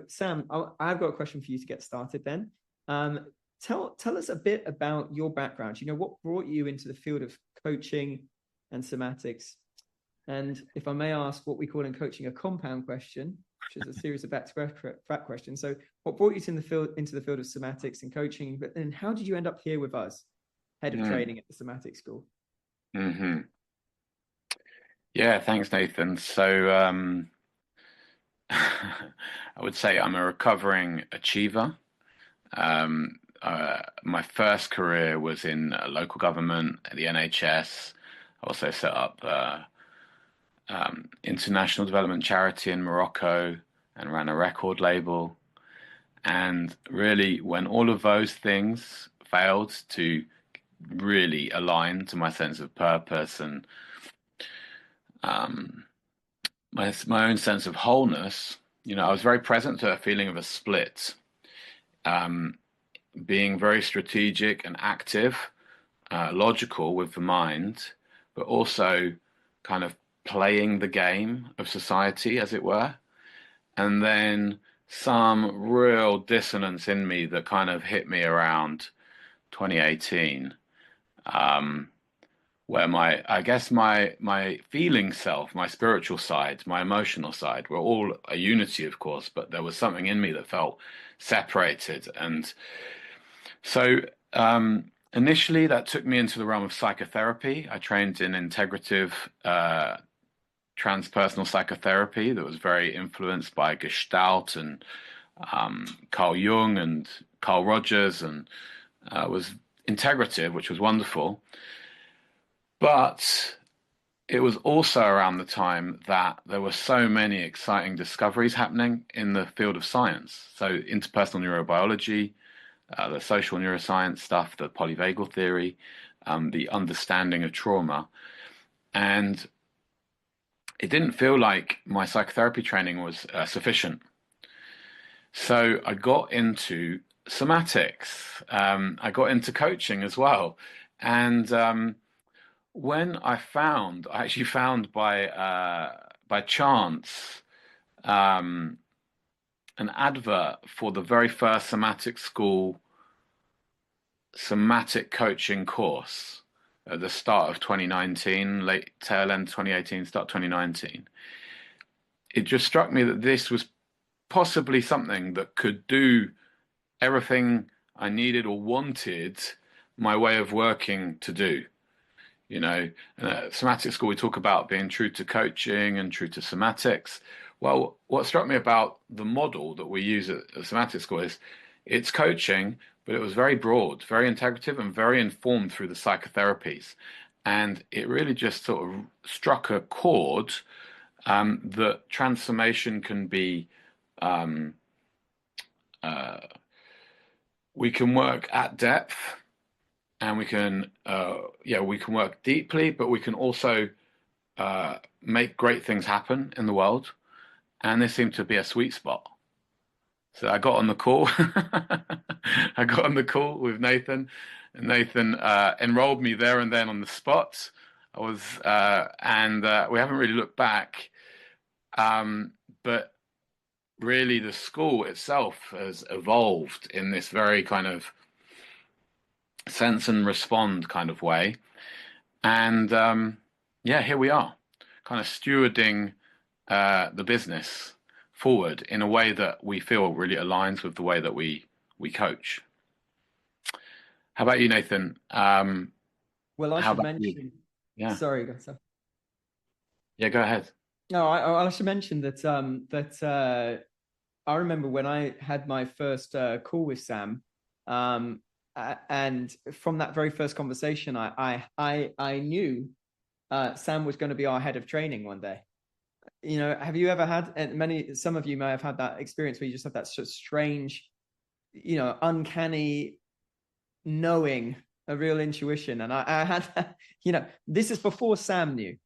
Sam, I've got a question for you to get started then. Tell us a bit about your background. What brought you into the field of coaching and somatics? And if I may ask, what we call in coaching a compound question, which is a series of back questions. So what brought you to into the field of somatics and coaching, but then how did you end up here with us, head of training at the Somatic School? Yeah, thanks, Nathan. So I would say I'm a recovering achiever. My first career was in local government at the NHS. I also set up international development charity in Morocco and ran a record label. And really, when all of those things failed to really align to my sense of purpose and my own sense of wholeness, I was very present to a feeling of a split, being very strategic and active, logical with the mind, but also kind of playing the game of society, as it were. And then some real dissonance in me that kind of hit me around 2018. Where my feeling self, my spiritual side, my emotional side were all a unity, of course, but there was something in me that felt separated. And so initially that took me into the realm of psychotherapy. I trained in integrative transpersonal psychotherapy that was very influenced by Gestalt and Carl Jung and Carl Rogers, and was integrative, which was wonderful. But it was also around the time that there were so many exciting discoveries happening in the field of science. So interpersonal neurobiology, the social neuroscience stuff, the polyvagal theory, the understanding of trauma. And it didn't feel like my psychotherapy training was sufficient. So I got into somatics. I got into coaching as well. And when I actually found by chance an advert for the very first Somatic School somatic coaching course at the start of 2019, late tail end 2018, start 2019. It just struck me that this was possibly something that could do everything I needed or wanted my way of working to do. Somatic School, we talk about being true to coaching and true to somatics. Well, what struck me about the model that we use at the Somatic School is it's coaching, but it was very broad, very integrative, and very informed through the psychotherapies. And it really just sort of struck a chord that transformation can be, we can work at depth, and we can work deeply, but we can also make great things happen in the world. And this seemed to be a sweet spot. So I got on the call. I got on the call with Nathan, and Nathan enrolled me there and then on the spot. We haven't really looked back. But really, the school itself has evolved in this very kind of sense and respond kind of way. And here we are, kind of stewarding the business forward in a way that we feel really aligns with the way that we coach. How about you, Nathan? Well, I should mention. Yeah. Sorry, go. Yeah, go ahead. No, I should mention that I remember when I had my first call with Sam, and from that very first conversation, I knew Sam was going to be our head of training one day. Have you ever had, and some of you may have had that experience where you just have that sort of strange, uncanny knowing, a real intuition? And I had, this is before Sam knew.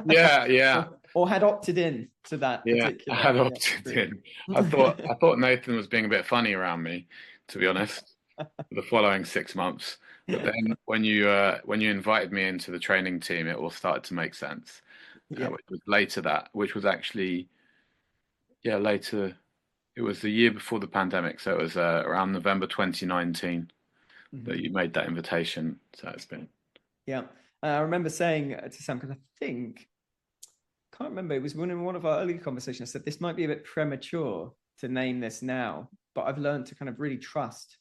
Yeah. or had opted in to that particular. I had opted in. I thought Nathan was being a bit funny around me, to be honest, for the following 6 months. But then when you invited me into the training team, it all started to make sense. Which was later, which was actually later It was the year before the pandemic, so it was around November 2019 that you made that invitation. So it's been. Yeah. I remember saying to Sam, because can't remember, it was one of our early conversations, I said, this might be a bit premature to name this now, but I've learned to kind of really trust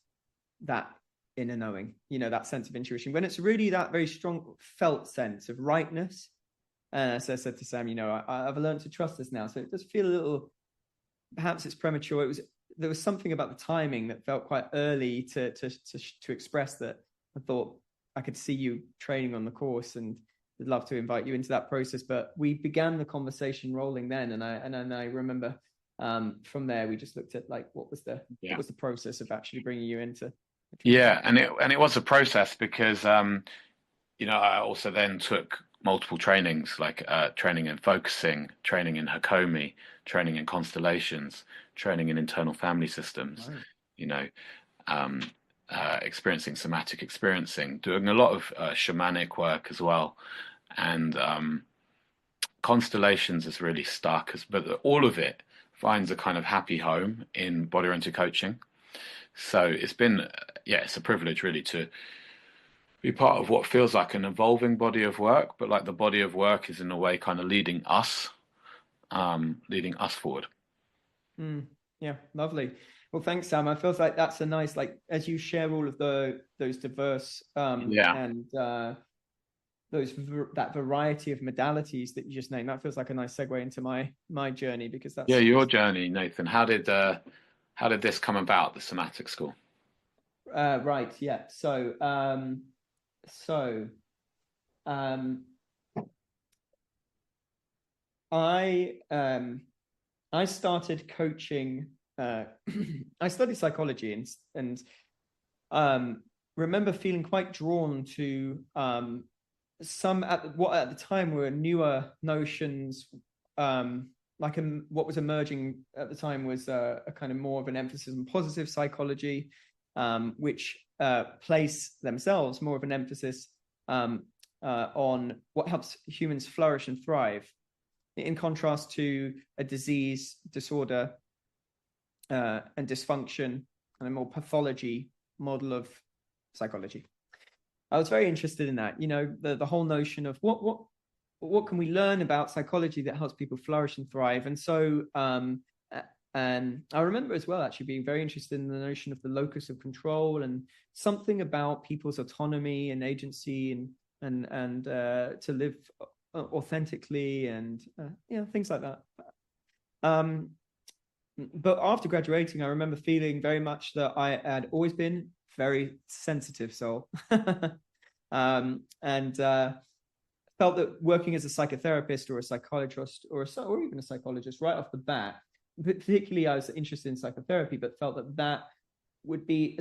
that inner knowing, that sense of intuition, when it's really that very strong felt sense of rightness. So I said to Sam, I've learned to trust this now. So it does feel a little, perhaps it's premature. There was something about the timing that felt quite early to express that. I thought I could see you training on the course and I'd love to invite you into that process. But we began the conversation rolling then, and I remember from there we just looked at like what was the process of actually bringing you into. Yeah, and it was a process because I also then took multiple trainings, like training in focusing, training in Hakomi, training in constellations, training in internal family systems, right. Experiencing somatic experiencing, doing a lot of shamanic work as well. And constellations is really stuck, but all of it finds a kind of happy home in body-oriented coaching. So it's been, it's a privilege really to be part of what feels like an evolving body of work, but like the body of work is in a way kind of leading us forward. Yeah, lovely. Well, thanks, Sam. I feel like that's a nice, like, as you share all of those diverse and that variety of modalities that you just named, that feels like a nice segue into my journey, because that's your journey, Nathan. How did this come about, the Somatic School? Right, yeah. So I started coaching. I studied psychology and remember feeling quite drawn to some what at the time were newer notions. What was emerging at the time was a kind of more of an emphasis on positive psychology, which place themselves more of an emphasis on what helps humans flourish and thrive, in contrast to a disease, disorder, and dysfunction, and a more pathology model of psychology. I was very interested in that, the whole notion of what can we learn about psychology that helps people flourish and thrive. And so and I remember as well actually being very interested in the notion of the locus of control and something about people's autonomy and agency and to live authentically and things like that. But after graduating, I remember feeling very much that I had always been very sensitive soul, and felt that working as a psychotherapist or a psychologist or even a psychologist right off the bat, particularly I was interested in psychotherapy, but felt that would be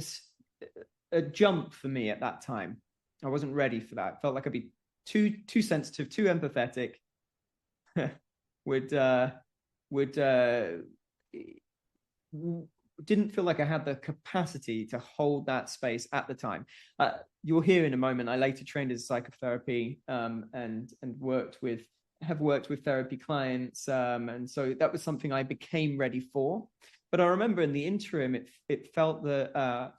a jump for me at that time. I wasn't ready for that. Felt like I'd be too sensitive, too empathetic. Didn't feel like I had the capacity to hold that space at the time. You'll hear in a moment, I later trained as psychotherapy and have worked with therapy clients. And so that was something I became ready for. But I remember in the interim, it felt that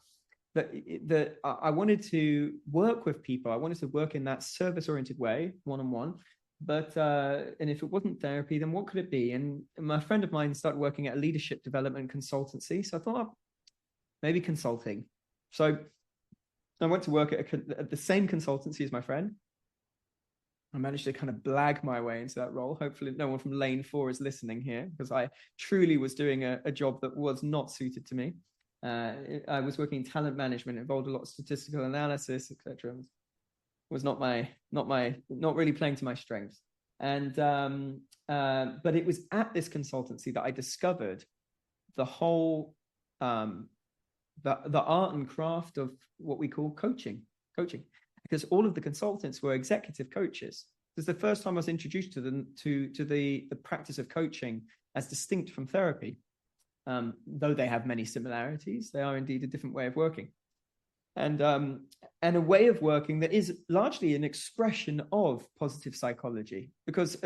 I wanted to work with people. I wanted to work in that service-oriented way, one-on-one. But and if it wasn't therapy, then what could it be? And my friend of mine started working at a leadership development consultancy. So I thought, maybe consulting. So I went to work at the same consultancy as my friend. I managed to kind of blag my way into that role. Hopefully no one from Lane 4 is listening here, because I truly was doing a job that was not suited to me. I was working in talent management, involved a lot of statistical analysis, etc. Was not really playing to my strengths. And but it was at this consultancy that I discovered the whole the art and craft of what we call coaching, because all of the consultants were executive coaches. It was the first time I was introduced to the practice of coaching as distinct from therapy. Though they have many similarities, they are indeed a different way of working. And a way of working that is largely an expression of positive psychology, because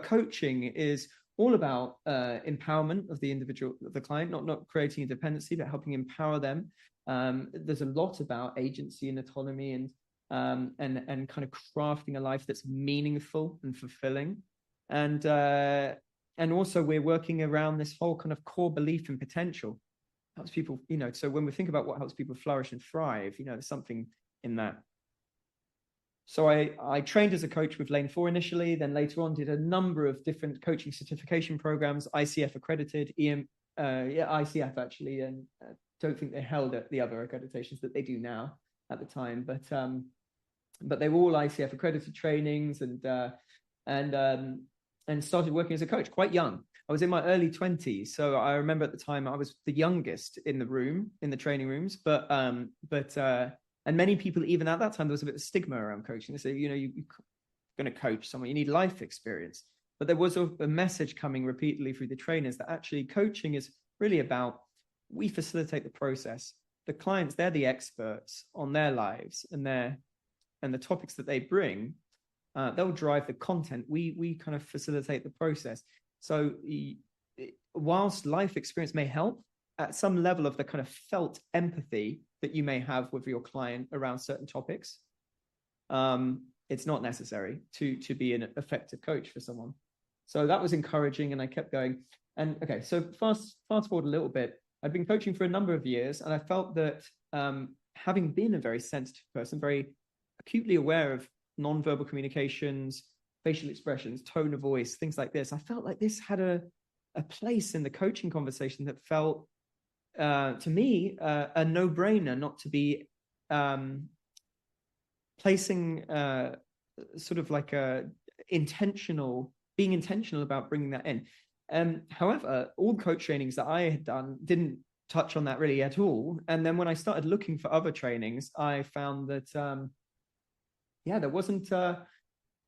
coaching is all about empowerment of the individual, of the client, not creating a dependency, but helping empower them. There's a lot about agency and autonomy and kind of crafting a life that's meaningful and fulfilling. And also we're working around this whole kind of core belief in potential. Helps people, so when we think about what helps people flourish and thrive, there's something in that. So I trained as a coach with Lane 4 initially, then later on did a number of different coaching certification programs, ICF accredited, ICF actually, and don't think they held at the other accreditations that they do now at the time, but they were all ICF accredited trainings, and started working as a coach quite young. I was in my early 20s, so I remember at the time I was the youngest in the room, in the training rooms, and many people, even at that time, there was a bit of stigma around coaching. They say, you're going to coach someone, you need life experience. But there was a message coming repeatedly through the trainers that actually coaching is really about, we facilitate the process. The clients, they're the experts on their lives and the topics that they bring. They'll drive the content. We kind of facilitate the process. So whilst life experience may help, at some level of the kind of felt empathy that you may have with your client around certain topics, it's not necessary to be an effective coach for someone. So that was encouraging, and I kept going. And okay, so fast forward a little bit. I'd been coaching for a number of years, and I felt that having been a very sensitive person, very acutely aware of nonverbal communications, facial expressions, tone of voice, things like this, I felt like this had a place in the coaching conversation that felt to me a no-brainer, not to be placing sort of like being intentional about bringing that in. However, all coach trainings that I had done didn't touch on that really at all. And then when I started looking for other trainings, I found that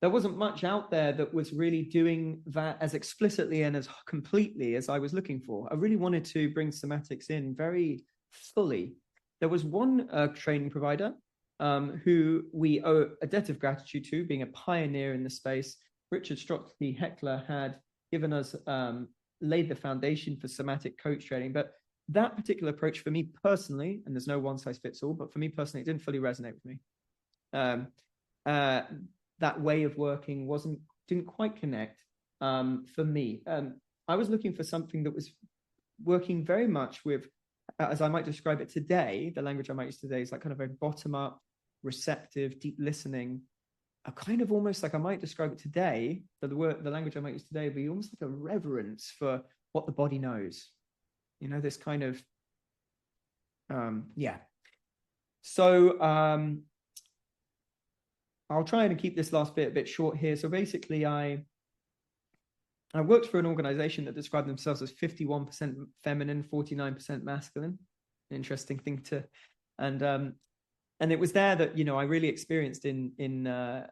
there wasn't much out there that was really doing that as explicitly and as completely as I was looking for. I really wanted to bring somatics in very fully. There was one training provider who we owe a debt of gratitude to, being a pioneer in the space. Richard Strotsky Heckler had given us, laid the foundation for somatic coach training. But that particular approach for me personally, and there's no one size fits all, but for me personally, it didn't fully resonate with me. That way of working didn't quite connect for me. I was looking for something that was working very much with, as I might describe it today, the language I might use today is like kind of a bottom-up, receptive, deep listening, a kind of almost like I might describe it today, the language I might use today would be almost like a reverence for what the body knows. This kind of, So I'll try and keep this last bit a bit short here. So basically, I worked for an organization that described themselves as 51% feminine, 49% masculine. An interesting thing to, and it was there that I really experienced in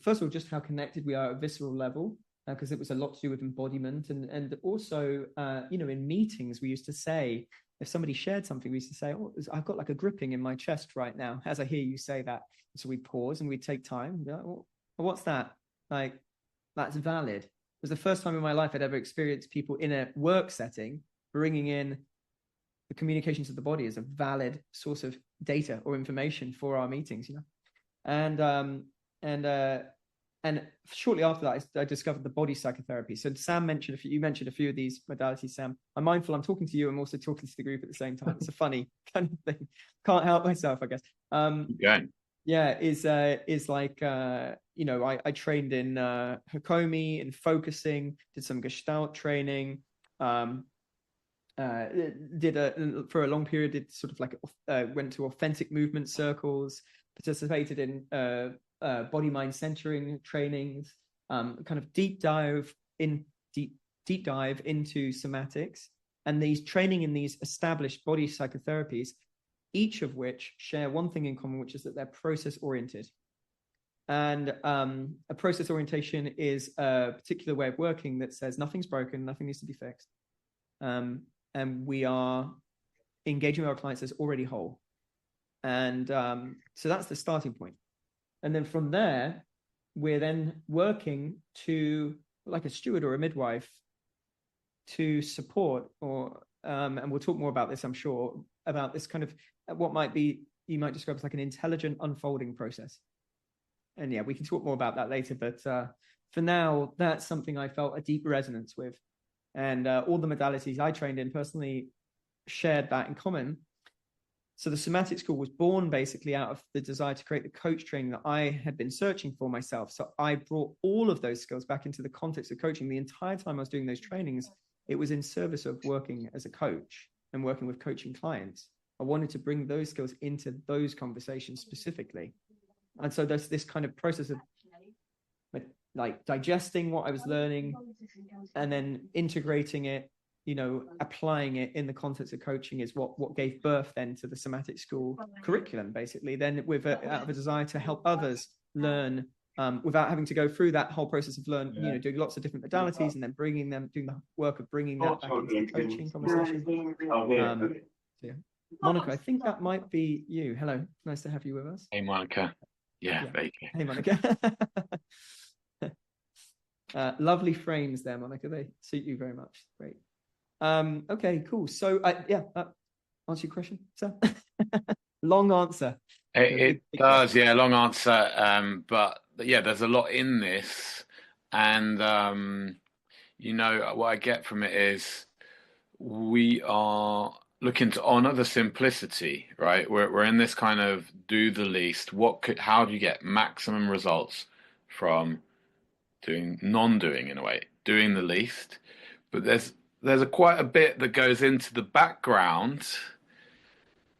first of all just how connected we are at a visceral level, because it was a lot to do with embodiment, and also in meetings we used to say, if somebody shared something, we used to say, "Oh, I've got like a gripping in my chest right now," as I hear you say that. So we pause and we take time. And be like, well, what's that? Like, that's valid. It was the first time in my life I'd ever experienced people in a work setting bringing in the communications of the body as a valid source of data or information for our meetings, And shortly after that, I discovered the body psychotherapy. So Sam you mentioned a few of these modalities, Sam. I'm mindful I'm talking to you. I'm also talking to the group at the same time. It's a funny kind of thing. Can't help myself, I guess. Yeah, is like, I trained in Hakomi, in focusing, did some Gestalt training, for a long period, did sort of like, went to authentic movement circles, participated in body mind centering trainings, kind of deep dive into somatics, and these training in these established body psychotherapies, each of which share one thing in common, which is that they're process oriented. And a process orientation is a particular way of working that says nothing's broken, nothing needs to be fixed, and we are engaging with our clients as already whole. And so that's the starting point. And then from there, we're then working to, like a steward or a midwife, to support, or and we'll talk more about this, I'm sure, about this kind of what might be, you might describe as like an intelligent unfolding process. And yeah, we can talk more about that later, but for now, that's something I felt a deep resonance with. And all the modalities I trained in personally shared that in common. So the Somatic School was born basically out of the desire to create the coach training that I had been searching for myself. So I brought all of those skills back into the context of coaching. The entire time I was doing those trainings, it was in service of working as a coach and working with coaching clients. I wanted to bring those skills into those conversations specifically. And so there's this kind of process of like digesting what I was learning and then integrating it, applying it in the context of coaching is what gave birth then to the Somatic School curriculum, basically. Then out of a desire to help others learn without having to go through that whole process of doing lots of different modalities and then doing the work of bringing that back into the coaching conversation. Yeah. Monica, I think that might be you. Hello, nice to have you with us. Hey, Monica. Yeah. There you go. Hey, Monica. Lovely frames there, Monica. They suit you very much. Great. Okay, cool. So answer your question, sir. Long answer. It does, yeah, long answer. But yeah, there's a lot in this, and what I get from it is we are looking to honor the simplicity, right? We're in this kind of do the least. How do you get maximum results from non-doing in a way, doing the least? But there's quite a bit that goes into the background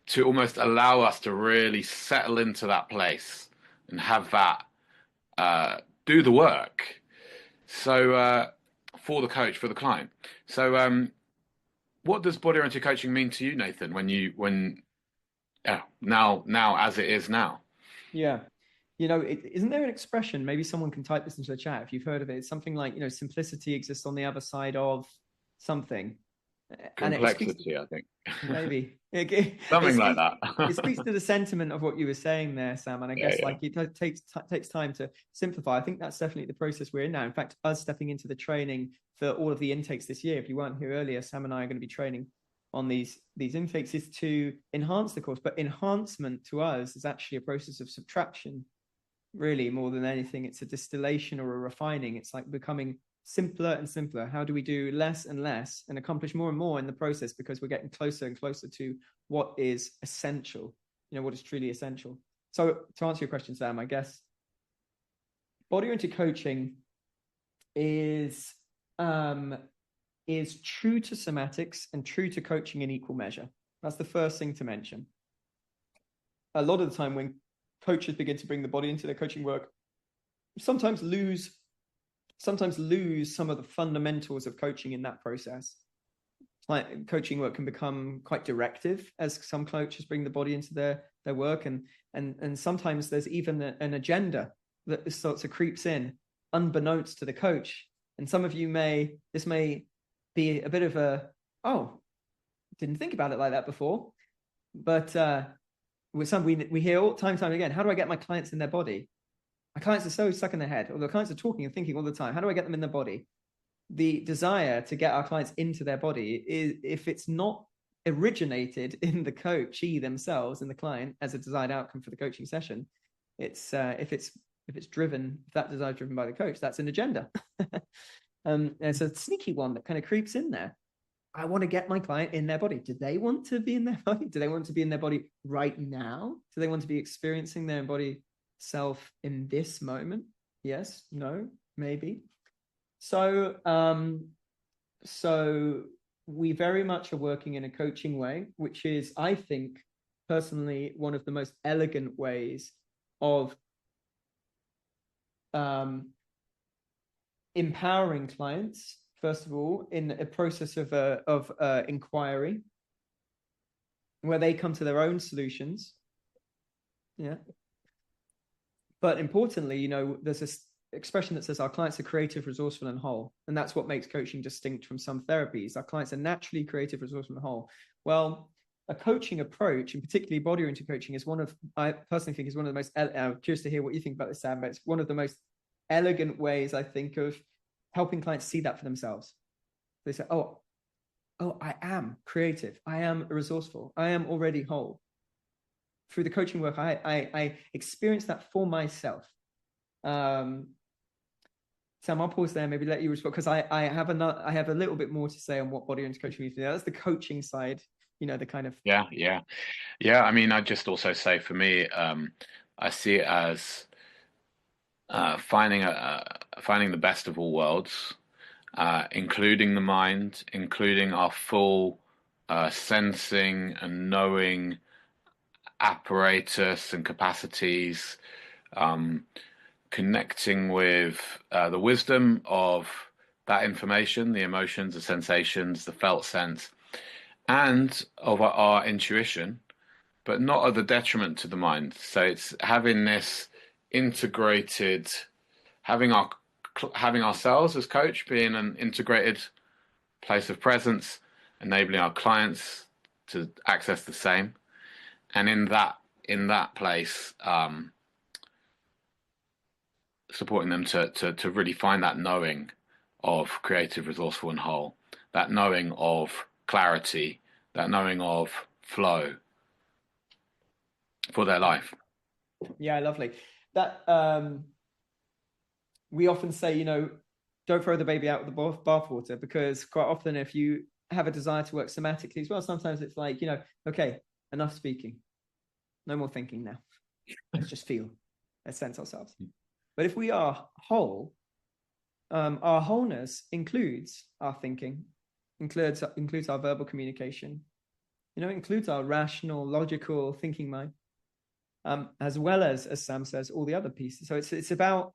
to almost allow us to really settle into that place and have that do the work. So for the coach, for the client. So what does body-oriented coaching mean to you, Nathan, now as it is now? Yeah. Isn't there an expression, maybe someone can type this into the chat if you've heard of it, it's something like, simplicity exists on the other side of something. Complexity, I think. Maybe. Something like that. It speaks to the sentiment of what you were saying there, Sam, and I guess it takes time to simplify. I think that's definitely the process we're in now. In fact, us stepping into the training for all of the intakes this year, if you weren't here earlier, Sam and I are going to be training on these intakes, is to enhance the course. But enhancement to us is actually a process of subtraction, really, more than anything. It's a distillation or a refining. It's like becoming simpler and simpler. How do we do less and less and accomplish more and more in the process, because we're getting closer and closer to what is essential, what is truly essential. So to answer your question, Sam, I guess body-oriented coaching is true to somatics and true to coaching in equal measure. That's the first thing to mention. A lot of the time when coaches begin to bring the body into their coaching work, sometimes lose some of the fundamentals of coaching in that process. Like coaching work can become quite directive as some coaches bring the body into their work, and sometimes there's even an agenda that sorts of creeps in unbeknownst to the coach. And some of you this may be a bit of didn't think about it like that before, but with some we hear all time again, how do I get my clients in their body? My clients are so stuck in their head, or the clients are talking and thinking all the time. How do I get them in their body? The desire to get our clients into their body is, if it's not originated in the coachee themselves, in the client as a desired outcome for the coaching session, it's if that desire is driven by the coach, that's an agenda. It's a sneaky one that kind of creeps in there. I want to get my client in their body. Do they want to be in their body? Do they want to be in their body right now? Do they want to be experiencing their body self in this moment? Yes, no, maybe. So we very much are working in a coaching way, which is, I think, personally, one of the most elegant ways of empowering clients, first of all, in a process of inquiry, where they come to their own solutions. Yeah. But importantly, there's this expression that says our clients are creative, resourceful, and whole. And that's what makes coaching distinct from some therapies. Our clients are naturally creative, resourceful, and whole. Well, a coaching approach, and particularly body-oriented coaching, I personally think is one of the most, I'm curious to hear what you think about this, Sam, but it's one of the most elegant ways, I think, of helping clients see that for themselves. They say, oh, I am creative. I am resourceful. I am already whole. Through the coaching work, I experienced that for myself. Sam, I'll pause there, maybe let you respond, because I have a little bit more to say on what body oriented coaching means. That's the coaching side, the kind of. Yeah. I mean, I'd just also say for me, I see it as finding the best of all worlds, including the mind, including our full sensing and knowing apparatus and capacities, connecting with the wisdom of that information, the emotions, the sensations, the felt sense, and of our intuition, but not at the detriment to the mind. So it's having this integrated, having ourselves as coach being an integrated place of presence, enabling our clients to access the same, and in that place, supporting them to really find that knowing of creative, resourceful, and whole, that knowing of clarity, that knowing of flow for their life. Yeah, lovely. That we often say, don't throw the baby out with the bathwater, because quite often if you have a desire to work somatically as well, sometimes it's like, okay, enough speaking, no more thinking now. Let's just feel, let's sense ourselves. But if we are whole, our wholeness includes our thinking, includes our verbal communication, includes our rational, logical thinking mind, as well as Sam says, all the other pieces. So it's about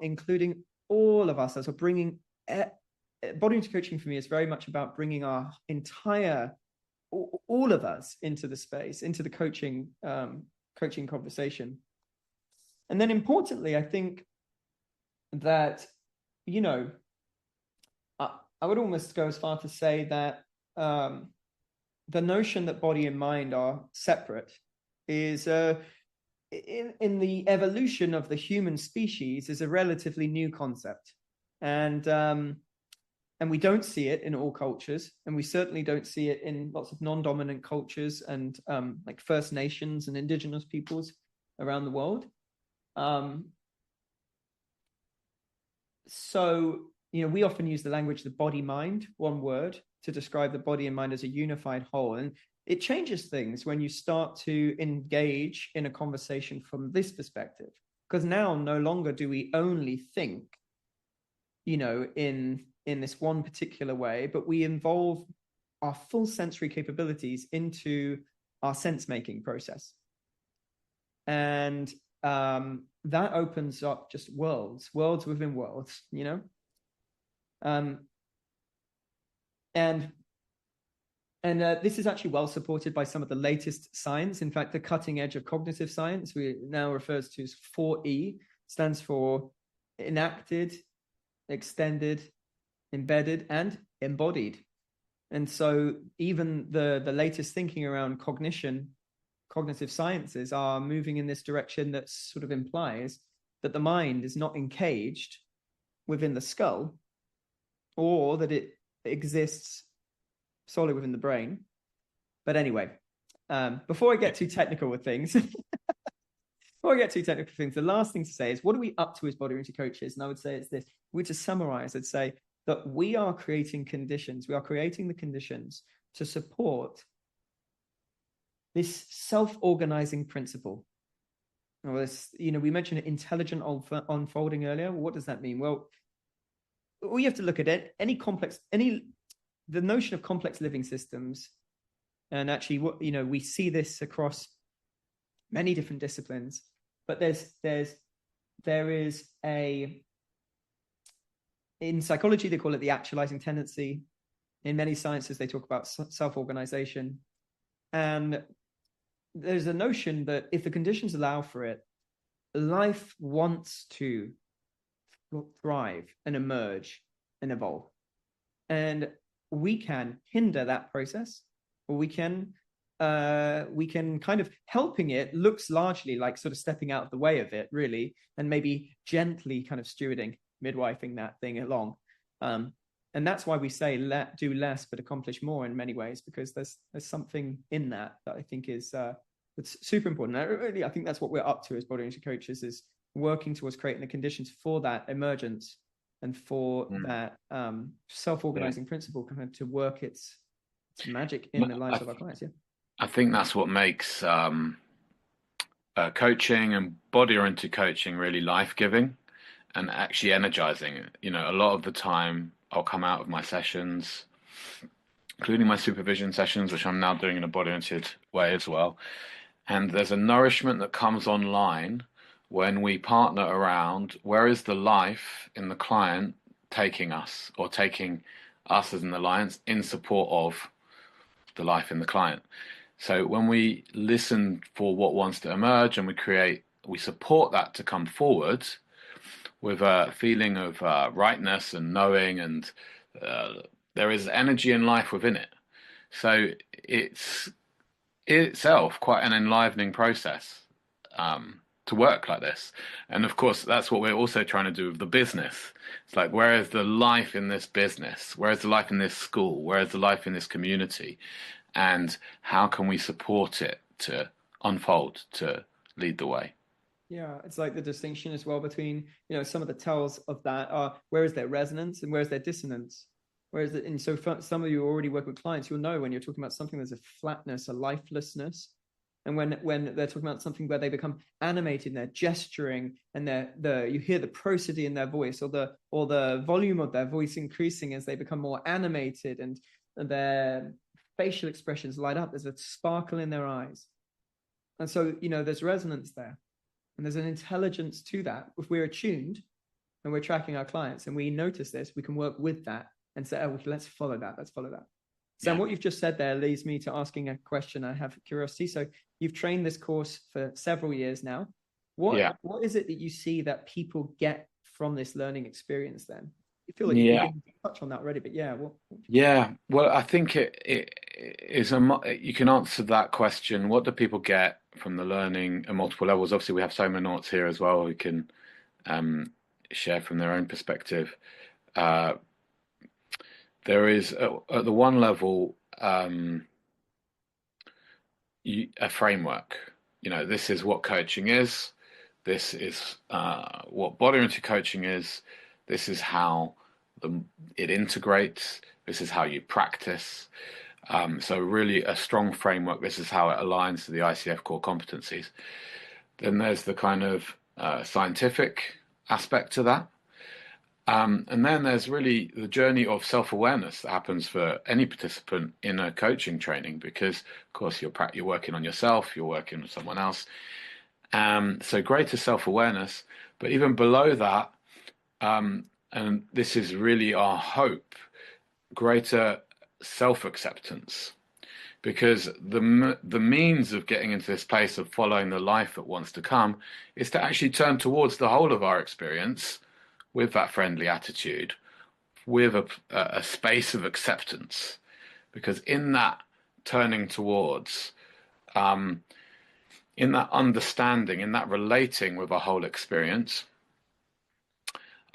including all of us. So bringing body into coaching for me is very much about bringing our entire, all of us into the space, into the coaching conversation. And then importantly, I think that, I would almost go as far to say that the notion that body and mind are separate is in the evolution of the human species is a relatively new concept. And we don't see it in all cultures, and we certainly don't see it in lots of non-dominant cultures and like First Nations and indigenous peoples around the world. So, we often use the language, the body-mind, one word, to describe the body and mind as a unified whole. And it changes things when you start to engage in a conversation from this perspective, because now no longer do we only think, in this one particular way, but we involve our full sensory capabilities into our sense-making process. And that opens up just worlds within worlds, and this is actually well supported by some of the latest science. In fact, the cutting edge of cognitive science, we now refers to as 4E, stands for enacted, extended, embedded, and embodied. And so even the latest thinking around cognition, cognitive sciences are moving in this direction that sort of implies that the mind is not encaged within the skull, or that it exists solely within the brain. But anyway, before I get too technical with things, the last thing to say is, what are we up to as body-oriented coaches? And I would say it's this. We to summarize, I'd say that we are creating conditions. We are creating the conditions to support this self-organizing principle. Well, this, we mentioned intelligent unfolding earlier. What does that mean? Well, we have to look at it. The notion of complex living systems, and actually, we see this across many different disciplines. But there is in psychology they call it the actualizing tendency. In many sciences they talk about self-organization, and there's a notion that if the conditions allow for it, life wants to thrive and emerge and evolve. And we can hinder that process, or we can kind of helping it. Looks largely like sort of stepping out of the way of it, really, and maybe gently kind of stewarding, midwifing that thing along. And that's why we say do less but accomplish more in many ways, because there's something in that I think is it's super important. I think that's what we're up to as body image coaches, is working towards creating the conditions for that emergence and for that self-organizing principle kind of to work its magic in the lives of our clients. Yeah, I think that's what makes coaching and body-oriented coaching really life-giving and actually energizing. You know, a lot of the time I'll come out of my sessions, including my supervision sessions, which I'm now doing in a body-oriented way as well. And there's a nourishment that comes online when we partner around where is the life in the client taking us, or taking us as an alliance in support of the life in the client. So when we listen for what wants to emerge and we support that to come forward with a feeling of rightness and knowing, and there is energy and life within it. So it's itself quite an enlivening process to work like this. And of course, that's what we're also trying to do with the business. It's like, where is the life in this business? Where is the life in this school? Where is the life in this community? And how can we support it to unfold, to lead the way? Yeah, it's like the distinction as well between, some of the tells of that are, where is their resonance and where is their dissonance? And so for some of you who already work with clients, you'll know when you're talking about something, there's a flatness, a lifelessness. And when they're talking about something where they become animated, they're gesturing, and you hear the prosody in their voice, or the volume of their voice increasing as they become more animated, and their facial expressions light up. There's a sparkle in their eyes. And so, there's resonance there. And there's an intelligence to that. If we're attuned and we're tracking our clients and we notice this, we can work with that and say, oh, let's follow that. Let's follow that. Sam, what you've just said there leads me to asking a question. I have curiosity. So you've trained this course for several years now. What is it that you see that people get from this learning experience then? I feel like you can touch on that already, but well, I think it is you can answer that question. What do people get from the learning at multiple levels? Obviously, we have somanauts here as well who can share from their own perspective. There is at the one level a framework. This is what coaching is. This is what body-oriented coaching is. This is how it integrates. This is how you practice. So really a strong framework. This is how it aligns to the ICF core competencies. Then there's the kind of scientific aspect to that. And then there's really the journey of self-awareness that happens for any participant in a coaching training, because of course you're working on yourself, you're working with someone else. So greater self-awareness, but even below that, and this is really our hope, greater self-acceptance, because the means of getting into this place of following the life that wants to come is to actually turn towards the whole of our experience with that friendly attitude, with a space of acceptance, because in that turning towards, in that understanding, in that relating with our whole experience,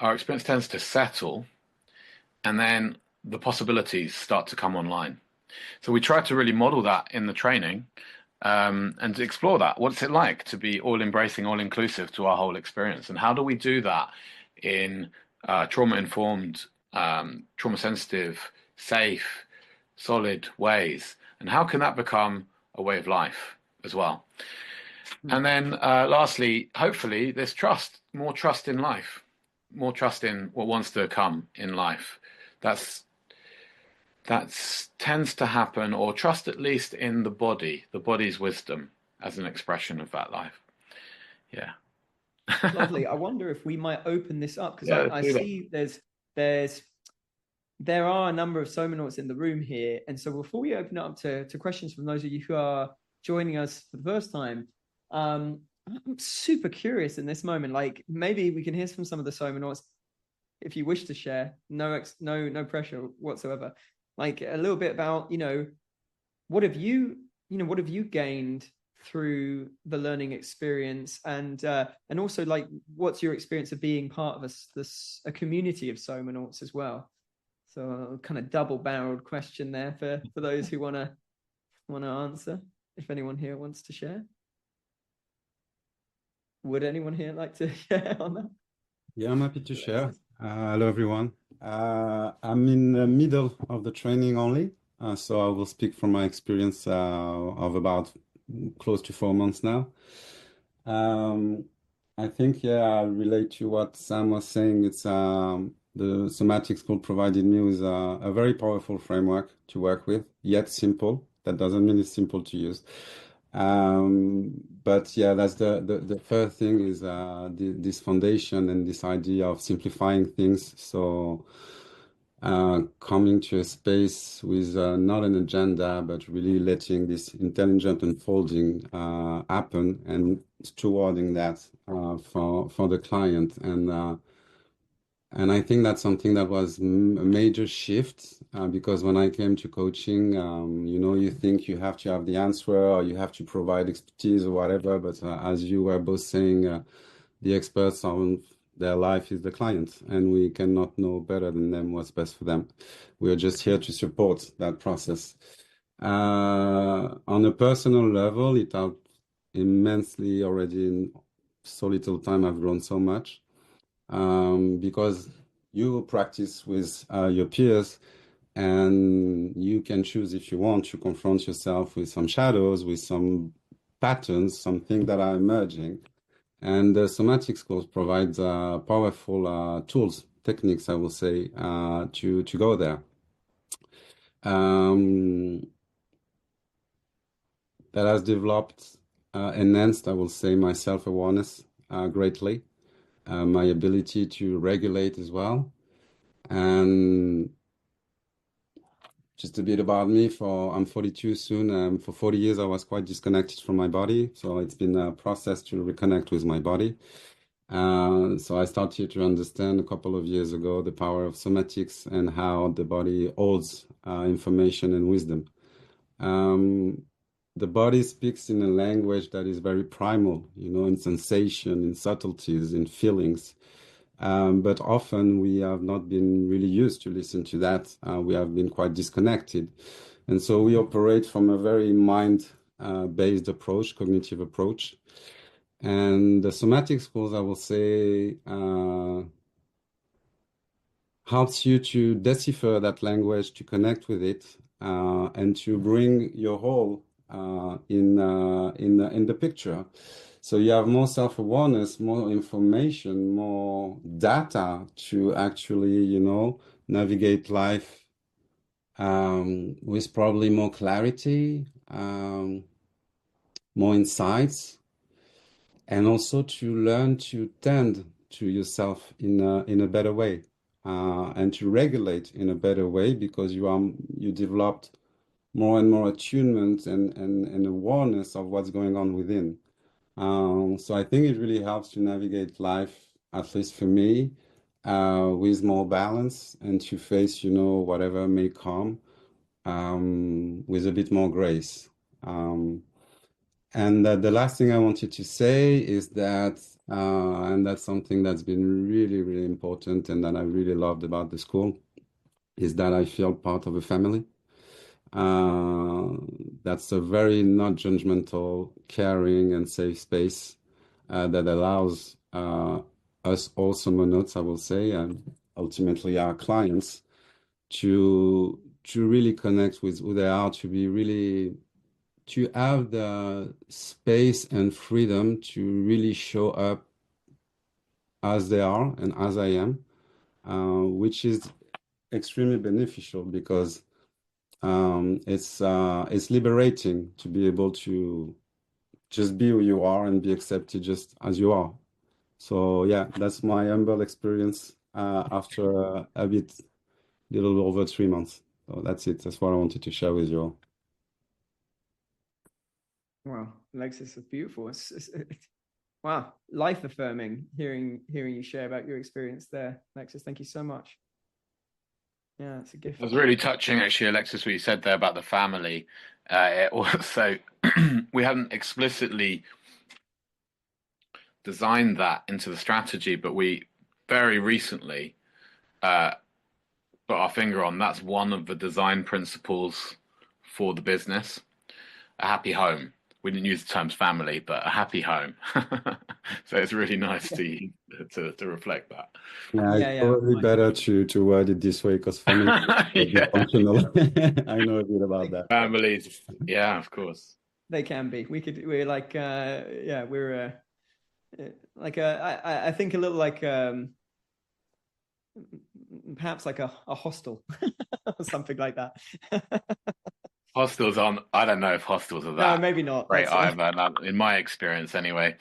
our experience tends to settle, and then the possibilities start to come online. So we try to really model that in the training, and to explore that. What's it like to be all-embracing, all-inclusive to our whole experience? And how do we do that in trauma-informed, trauma-sensitive, safe, solid ways? And how can that become a way of life as well? And then lastly, hopefully, there's trust, more trust in life, more trust in what wants to come in life. That tends to happen, or trust at least in the body's wisdom as an expression of that life. Yeah. Lovely. I wonder if we might open this up, because I see there are a number of somanauts in the room here. And so before we open it up to questions from those of you who are joining us for the first time, I'm super curious in this moment. Like, maybe we can hear from some of the somanauts if you wish to share. No pressure whatsoever. Like a little bit about, what have you gained through the learning experience, and also like what's your experience of being part of a community of somanauts as well? So a kind of double-barreled question there for those who want to answer. If anyone here wants to share, would anyone here like to share on that? Yeah, I'm happy to share. Hello, everyone. I'm in the middle of the training only, so I will speak from my experience of about close to 4 months now. I think, yeah, I'll relate to what Sam was saying. It's the Somatic School provided me with a very powerful framework to work with, yet simple. That doesn't mean it's simple to use. But yeah, that's the first thing is this foundation and this idea of simplifying things. So coming to a space with not an agenda, but really letting this intelligent unfolding happen and stewarding that for the client. And I think that's something that was a major shift because when I came to coaching, you think you have to have the answer or you have to provide expertise or whatever. But as you were both saying, the experts on their life is the client, and we cannot know better than them what's best for them. We are just here to support that process. On a personal level, it helped immensely already. In so little time, I've grown so much. Because you practice with your peers and you can choose if you want to confront yourself with some shadows, with some patterns, something that are emerging. And the Somatic Schools provides powerful tools, techniques, I will say, to go there. That has developed, enhanced, I will say, my self-awareness greatly. My ability to regulate as well. And just a bit about me, I'm 42 soon. For 40 years, I was quite disconnected from my body. So it's been a process to reconnect with my body. So I started to understand a couple of years ago the power of somatics and how the body holds information and wisdom. The body speaks in a language that is very primal, in sensation, in subtleties, in feelings. But often we have not been really used to listen to that. We have been quite disconnected. And so we operate from a very mind-based approach, cognitive approach. And the Somatic Schools, I will say, helps you to decipher that language, to connect with it, and to bring your whole in the picture. So you have more self-awareness, more information, more data to actually, navigate life with probably more clarity, more insights, and also to learn to tend to yourself in a better way, and to regulate in a better way because you developed more and more attunement and awareness of what's going on within. So I think it really helps to navigate life, at least for me, with more balance and to face, whatever may come, with a bit more grace. And the last thing I wanted to say is that, and that's something that's been really, really important and that I really loved about the school, is that I feel part of a family. That's a very not judgmental, caring, and safe space that allows us all somatotes, I will say, and ultimately our clients, to really connect with who they are, to have the space and freedom to really show up as they are and as I am, which is extremely beneficial because it's liberating to be able to just be who you are and be accepted just as you are. So yeah, that's my humble experience after a little over 3 months. So that's it. That's what I wanted to share with you all. Wow, Alexis, it's beautiful. Wow, life affirming hearing you share about your experience there, Alexis. Thank you so much. Yeah, it's a gift. It was really touching, actually, Alexis, what you said there about the family. It also, we hadn't explicitly designed that into the strategy, but we very recently put our finger on, that's one of the design principles for the business. A happy home. We didn't use the terms family, but a happy home. So it's really nice to reflect that. Yeah, Yeah, it's yeah. probably better to word it this way because family is Yeah, functional. I know a bit about that. families. Yeah, of course. They can be. We're like, yeah, we're like I think a little like perhaps like a hostel or something like that. Hostels aren't, I don't know if hostels are No, that maybe not. great That's either, in my experience anyway.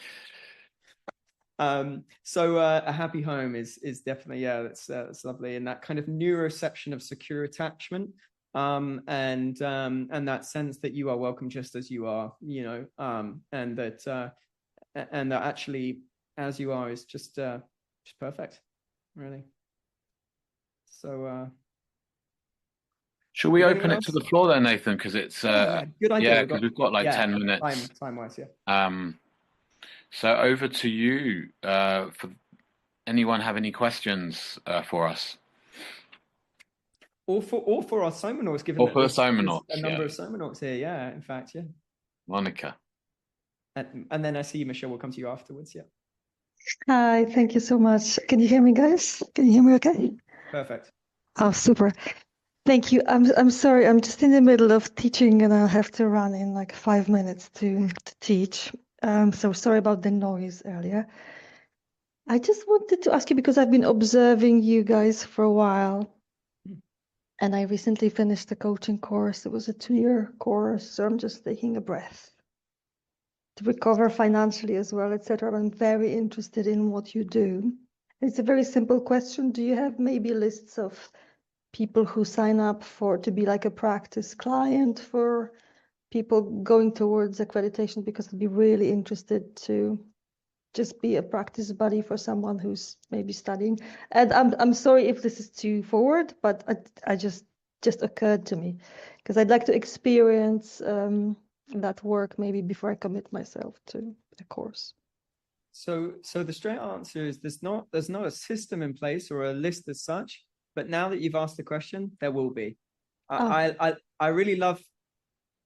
so a happy home is definitely, yeah, that's lovely, and that kind of neuroception of secure attachment, and that sense that you are welcome just as you are, you know, and that actually as you are is just perfect, really. So Should we anything open it to else? the floor then, Nathan? Because it's Yeah, good idea. yeah, because we've got like 10 minutes. Time wise, yeah. So over to you. For anyone have any questions for us? Or for our Somanauts, given Or that for the there's Somanauts, a number of Somanauts here. Yeah, in fact, yeah. Monica. And then I see Michelle will come to you afterwards. Yeah. Hi, thank you so much. Can you hear me, guys? Can you hear me okay? Perfect. Oh, super. Thank you. I'm sorry, I'm just in the middle of teaching and I'll have to run in like 5 minutes to teach. So sorry about the noise earlier. I just wanted to ask you because I've been observing you guys for a while. And I recently finished the coaching course. It was a 2-year course, so I'm just taking a breath to recover financially as well, etc. I'm very interested in what you do. It's a very simple question. Do you have maybe lists of people who sign up to be like a practice client for people going towards accreditation? Because I'd be really interested to just be a practice buddy for someone who's maybe studying. And I'm sorry if this is too forward, but I just occurred to me because I'd like to experience that work maybe before I commit myself to a course. So the straight answer is there's not a system in place or a list as such, but now that you've asked the question, there will be. I really love,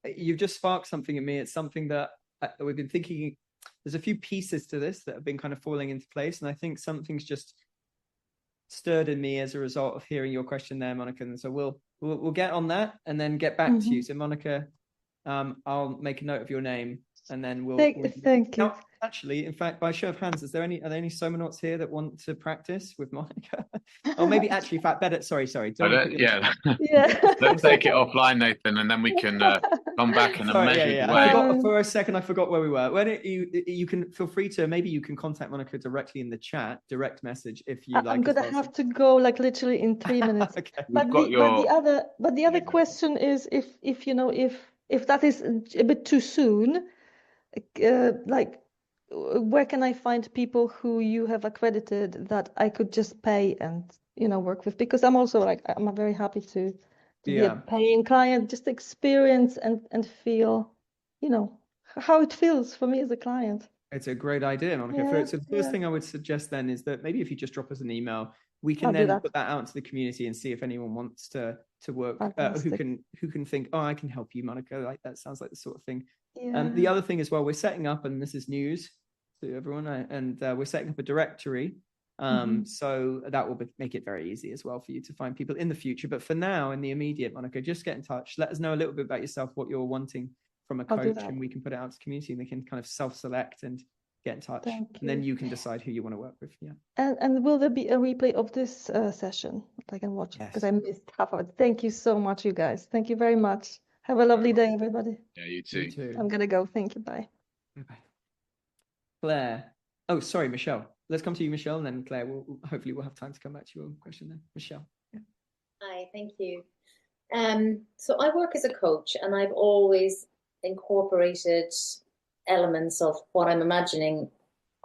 you've just sparked something in me. It's something that we've been thinking. There's a few pieces to this that have been kind of falling into place, and I think something's just stirred in me as a result of hearing your question there, Monica. And so we'll get on that and then get back to you. So Monica, I'll make a note of your name and then we'll thank you. Now, actually, in fact, by show of hands, are there any Somanauts here that want to practice with Monica? Or maybe actually, in fact, better. Sorry. Yeah. Yeah. Let's take it offline, Nathan, and then we can come back in a measured way. I forgot, for a second, I forgot where we were. When you can feel free to, maybe you can contact Monica directly in the chat, direct message if you like. I'm gonna have to go like literally in 3 minutes. Okay. But the other question is if you know if that is a bit too soon, like where can I find people who you have accredited that I could just pay and work with? Because I'm also like I'm very happy to be a paying client, just experience and feel how it feels for me as a client. It's a great idea, Monica. So the first thing I would suggest then is that maybe if you just drop us an email, we can then put that out into the community and see if anyone wants to work, who can think, oh, I can help you, Monica. Like that sounds like the sort of thing. The other thing as well, we're setting up, and this is news to everyone, and we're setting up a directory. So that will make it very easy as well for you to find people in the future. But for now, in the immediate, Monica, just get in touch. Let us know a little bit about yourself, what you're wanting from a coach, and we can put it out to the community and they can kind of self-select and get in touch. And then you can decide who you want to work with. Yeah. And will there be a replay of this session that I can watch? Because I missed half of it. Thank you so much, you guys. Thank you very much. Have a lovely day, everybody. Yeah, you too. You too. I'm gonna go. Thank you. Bye. Bye. Blair. Oh, sorry, Michelle. Let's come to you, Michelle, and then Claire. Hopefully we'll have time to come back to your question then. Michelle. Yeah. Hi, thank you. So I work as a coach, and I've always incorporated elements of what I'm imagining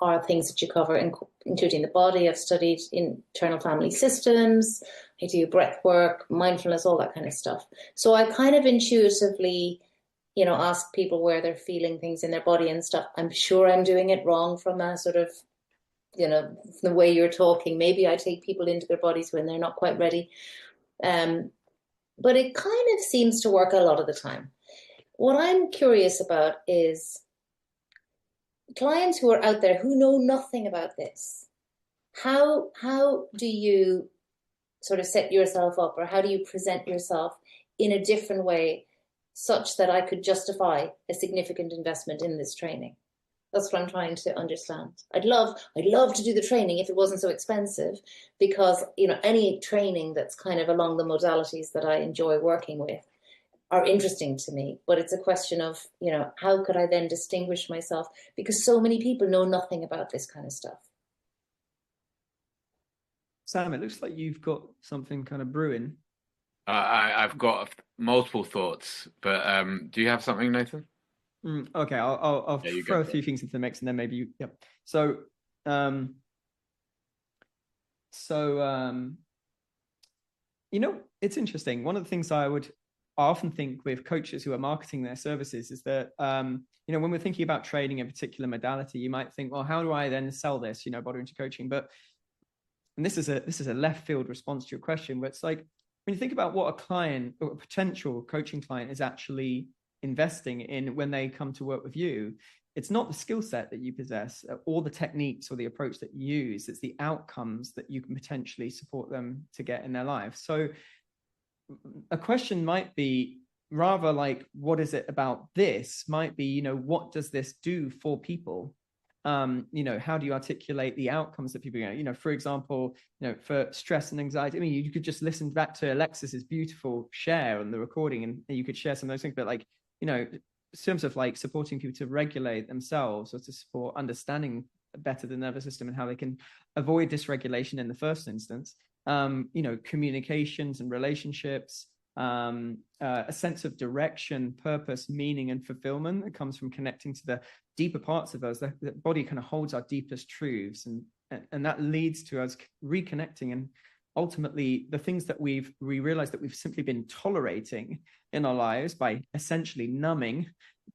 are things that you cover, including the body. I've studied internal family systems. I do breath work, mindfulness, all that kind of stuff. So I kind of intuitively, ask people where they're feeling things in their body and stuff. I'm sure I'm doing it wrong from a sort of, the way you're talking. Maybe I take people into their bodies when they're not quite ready. But it kind of seems to work a lot of the time. What I'm curious about is clients who are out there who know nothing about this. How do you sort of set yourself up, or how do you present yourself in a different way such that I could justify a significant investment in this training? That's what I'm trying to understand. I'd love to do the training if it wasn't so expensive, because, you know, any training that's kind of along the modalities that I enjoy working with are interesting to me. But it's a question of, you know, how could I then distinguish myself? Because so many people know nothing about this kind of stuff. Sam, it looks like you've got something kind of brewing. I've got multiple thoughts, but do you have something, Nathan? Okay, I'll Yeah, throw a few things into the mix, and then maybe you. Yep. So, you know, it's interesting. One of the things I often think with coaches who are marketing their services is that, you know, when we're thinking about training a particular modality, you might think, well, how do I then sell this? You know, body into coaching, and this is a left field response to your question, but it's like when you think about what a client or a potential coaching client is actually investing in when they come to work with you, it's not the skill set that you possess or the techniques or the approach that you use. It's the outcomes that you can potentially support them to get in their life. So a question might be rather like, what is it about this? Might be, you know, what does this do for people? You know, how do you articulate the outcomes that people, you know, for example, you know, for stress and anxiety, I mean, you could just listen back to Alexis's beautiful share on the recording, and you could share some of those things, but like, you know, in terms of like supporting people to regulate themselves or to support understanding better the nervous system and how they can avoid dysregulation in the first instance, you know, communications and relationships, a sense of direction, purpose, meaning, and fulfillment that comes from connecting to the deeper parts of us. The body kind of holds our deepest truths, and that leads to us reconnecting, and ultimately the things that we realize that we've simply been tolerating in our lives by essentially numbing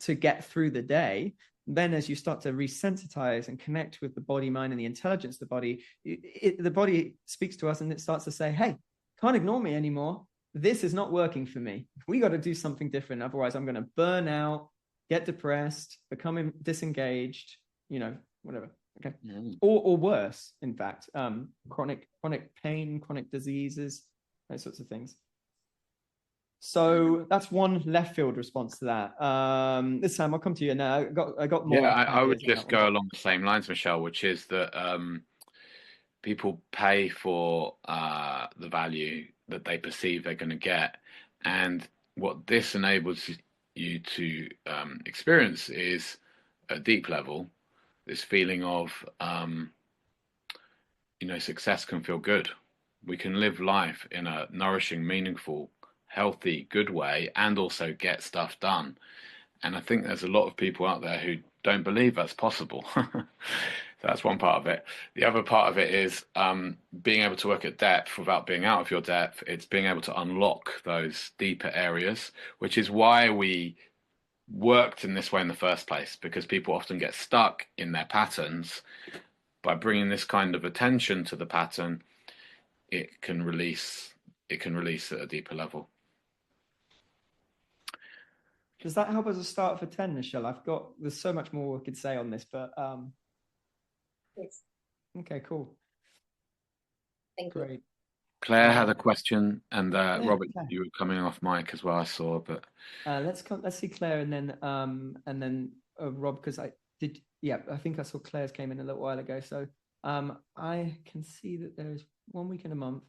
to get through the day. Then as you start to resensitize and connect with the body, mind, and the intelligence of the body, the body speaks to us and it starts to say, hey, can't ignore me anymore. This is not working for me. We got to do something different. Otherwise, I'm going to burn out, get depressed, become disengaged, you know, whatever. Okay. Or worse, in fact, chronic pain, chronic diseases, those sorts of things. So that's one left field response to that. This time I'll come to you now. I got more. Yeah, I would just go along the same lines, Michelle, which is that people pay for the value that they perceive they're going to get, and what this enables you to experience is a deep level, this feeling of you know, success can feel good. We can live life in a nourishing, meaningful, healthy, good way, and also get stuff done. And I think there's a lot of people out there who don't believe that's possible. So that's one part of it. The other part of it is being able to work at depth without being out of your depth. It's being able to unlock those deeper areas, which is why we worked in this way in the first place, because people often get stuck in their patterns. By bringing this kind of attention to the pattern, it can release at a deeper level. Does that help as a start for 10, Michelle? There's so much more we could say on this, but Yes. Okay, cool. Thank Great. you. Claire had a question, and Robert, you were coming off mic as well, I saw, but let's see Claire and then Rob, because I think I saw Claire's came in a little while ago. So I can see that there's 1 week and a month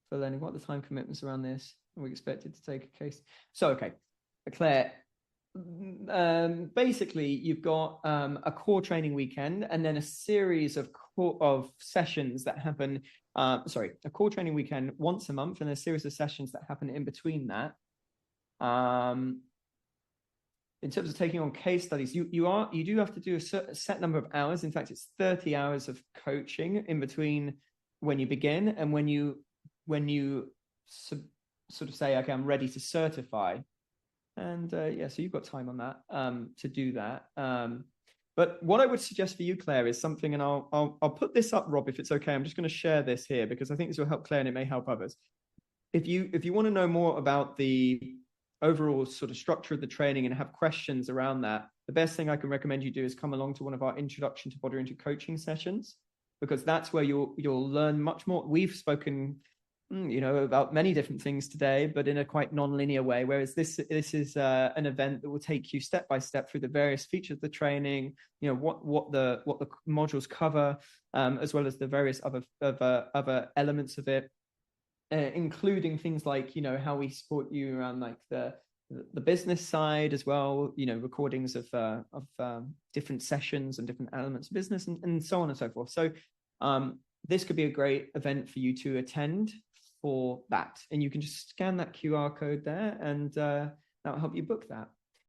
for learning. What are the time commitments around this? Are we expected to take a case? So okay, Claire, basically you've got a core training weekend and then a series of sessions that happen, a core training weekend once a month and a series of sessions that happen in between that. In terms of taking on case studies, you do have to do a set number of hours. In fact, it's 30 hours of coaching in between when you begin and when you sort of say, okay, I'm ready to certify. And so you've got time on that to do that. But what I would suggest for you, Claire, is something, and I'll put this up, Rob, if it's okay. I'm just going to share this here because I think this will help Claire and it may help others. if you want to know more about the overall sort of structure of the training and have questions around that, the best thing I can recommend you do is come along to one of our introduction to body oriented coaching sessions, because that's where you'll learn much more. We've spoken, about many different things today, but in a quite non-linear way. Whereas this is an event that will take you step by step through the various features of the training, what the modules cover, as well as the various other elements of it, including things like how we support you around like the business side as well, recordings of different sessions and different elements of business and so on and so forth. So this could be a great event for you to attend for that, and you can just scan that QR code there, and that will help you book that.